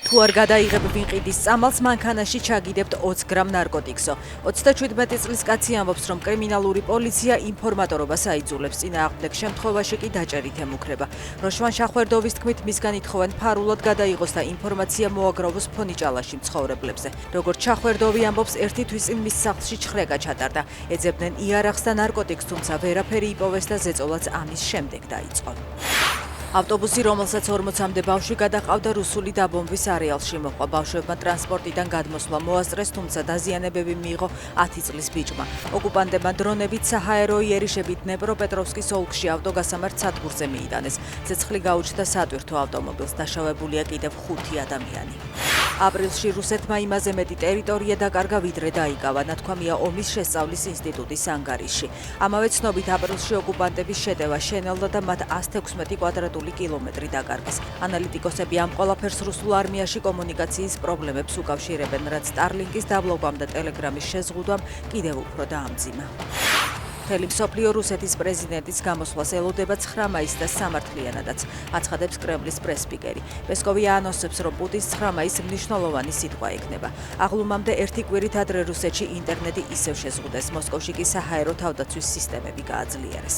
თუ არ გადაიღებ ვინყიდის წამალს, მანქანაში ჩაგიდებთ 20 გრამ ნარკოტიკსო. 37 წლის კაცი ამბობს, რომ კრიმინალური პოლიცია ინფორმატორობას აიძულებს, წინააღმდეგ შემთხვევაში კი დაჭერით ემუქრება. როშვან შახვერდოვის თქმით, მისგან ითხოვენ ფარულად გადაიღოს და ინფორმაცია მოაგროვოს ფონიჭალაში მცხოვრებლებზე. როგორც შახვერდოვი ამბობს, ერთი თვის წინ მის სახლში ჩხრეკა ჩატარდა. ეძებდნენ იარაღს და ნარკოტიკს, თუმცა ვერაფერი იპოვეს და ზეწოლაც ამის შემდეგ დაიწყო. ავტობუსი, რომელსაც 40-მდე ბავშვი გადაყავდა, რუსული დაბომბვის არეალში მოჰყვა. ბავშვებმა ტრანსპორტიდან გადმოსვლა მოასწრეს, თუმცა დაზიანებები მიიღო 10 წლის ბიჭმა. ოკუპანტებმა დრონებით საჰაერო იერიშებით დნეპროპეტროვსკის ოლქში ავტოგასამართ სადგურზე მიიტანეს. ცეცხლი გაუჩნდა სატვირთო ავტომობილს, დაშავებულია კიდევ 5 ადამიანი. აპრილში რუსეთმა იმაზე მეტი ტერიტორია დაკარგა, ვიდრე დაიკავა, ნათქვამია ომის შესწავლის ინსტიტუტის ანგარიშში. ამავე ცნობით, აპრილში ოკუპანტების შეტევა შენელდა და მათ 116 კვადრატული კილომეტრი დაკარგეს. ანალიტიკოსები ამ ყველაფერს რუსულ არმიაში კომუნიკაციის პრობლემებს უკავშირებენ, რაც სტარლინკის დაბლოკვამ და ტელეგრამის შეზღუდვამ კიდევ უფრო დაამძიმა. მთელი მსოფლიო რუსეთის პრეზიდენტის გამოსვლას ელოდება 9 მაისს და სამართლიანადაც, აცხადებს კრემლის პრესსპიკერი. პესკოვი აანონსებს, რომ პუტინს 9 მაისს მნიშვნელოვანი სიტყვა ექნება. აღლუმამდე ერთი კვირით ადრე რუსეთში ინტერნეტი ისევ შეზღუდეს, მოსკოვში კი საჰაერო თავდაცვის სისტემები გააძლიერეს.